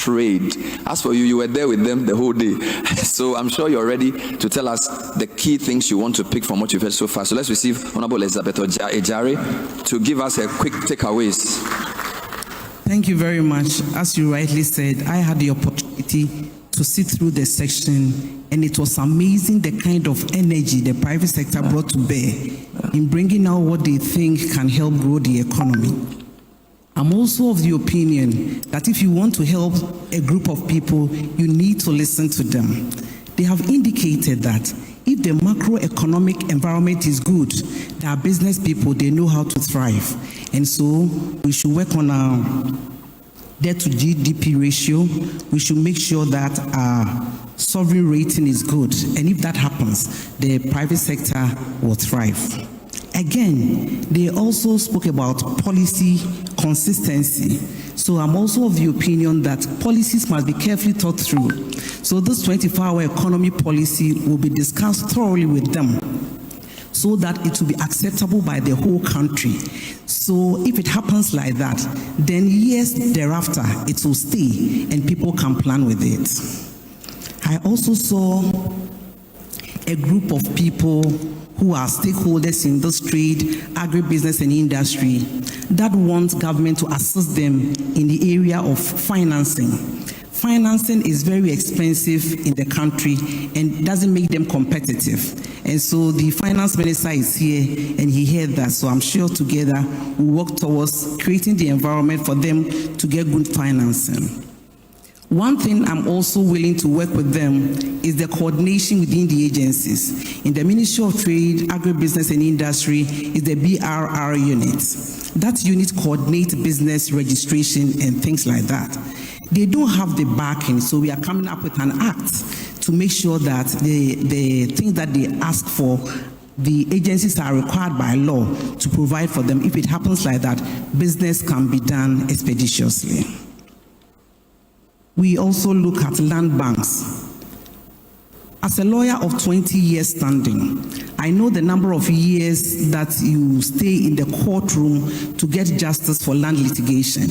trade. As for you, you were there with them the whole day. So I'm sure you're ready to tell us the key things you want to pick from what you've heard so far. So let's receive Honorable Ofosu-Adjare to give us a quick takeaways. Thank you very much. As you rightly said, I had the opportunity to sit through the section, and it was amazing the kind of energy the private sector brought to bear in bringing out what they think can help grow the economy. I'm also of the opinion that if you want to help a group of people, you need to listen to them. They have indicated that if the macroeconomic environment is good, there are business people, they know how to thrive. And so we should work on our debt to GDP ratio. We should make sure that our sovereign rating is good. And if that happens, the private sector will thrive. Again, they also spoke about policy consistency. So I'm also of the opinion that policies must be carefully thought through. So this 24-hour economy policy will be discussed thoroughly with them so that it will be acceptable by the whole country. So if it happens like that, then years thereafter, it will stay and people can plan with it. I also saw a group of people who are stakeholders in this trade, agribusiness and industry that want government to assist them in the area of financing. Financing is very expensive in the country and doesn't make them competitive. And so the finance minister is here and he heard that. So I'm sure together we'll work towards creating the environment for them to get good financing. One thing I'm also willing to work with them is the coordination within the agencies. In the Ministry of Trade, Agribusiness and Industry is the BRR unit. That unit coordinates business registration and things like that. They don't have the backing, so we are coming up with an act to make sure that the things that they ask for, the agencies are required by law to provide for them. If it happens like that, business can be done expeditiously. We also look at land banks. As a lawyer of 20 years standing, I know the number of years that you stay in the courtroom to get justice for land litigation.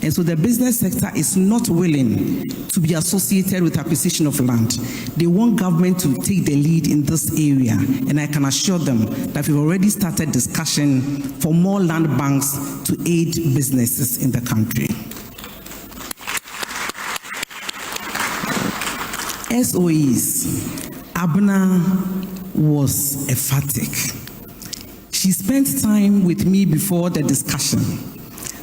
And so the business sector is not willing to be associated with acquisition of land. They want government to take the lead in this area. And I can assure them that we've already started discussion for more land banks to aid businesses in the country. SOEs, Abna was a fanatic. She spent time with me before the discussion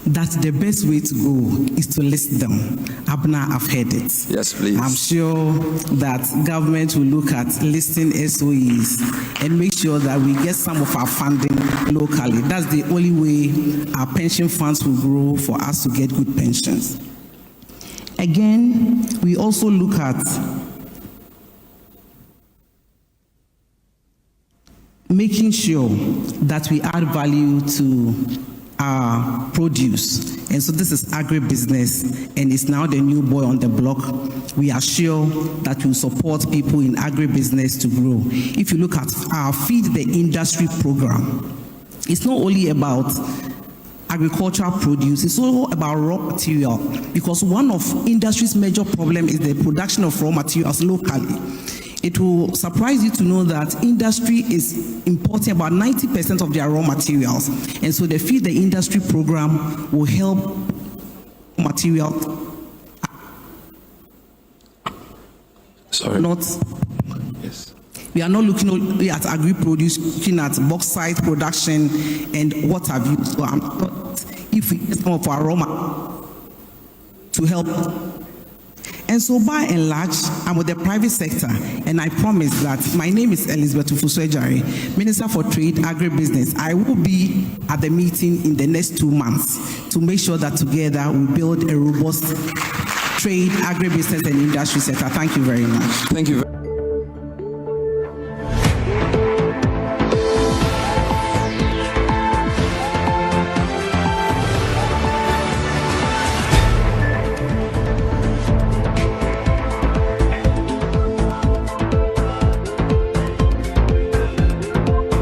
that the best way to go is to list them. Abna, I've heard it. Yes, please. I'm sure that government will look at listing SOEs and make sure that we get some of our funding locally. That's the only way our pension funds will grow for us to get good pensions. Again, we also look at making sure that we add value to our produce. And so this is agribusiness, and it's now the new boy on the block. We are sure that we support people in agribusiness to grow. If you look at our Feed the Industry program, it's not only about agricultural produce, it's also about raw material, because one of industry's major problems is the production of raw materials locally. It will surprise you to know that industry is importing about 90% of their raw materials. And so the Feed the Industry program will help material. Sorry. Not. Yes. We are not looking only at agri-produce, looking at bauxite production and what have you. So if we get some of our raw materials to help. And so by and large, I'm with the private sector, and I promise that my name is Elizabeth Ofosu-Adjare, Minister for Trade, Agribusiness. I will be at the meeting in the next 2 months to make sure that together we build a robust trade, agribusiness and industry sector. Thank you very much. Thank you.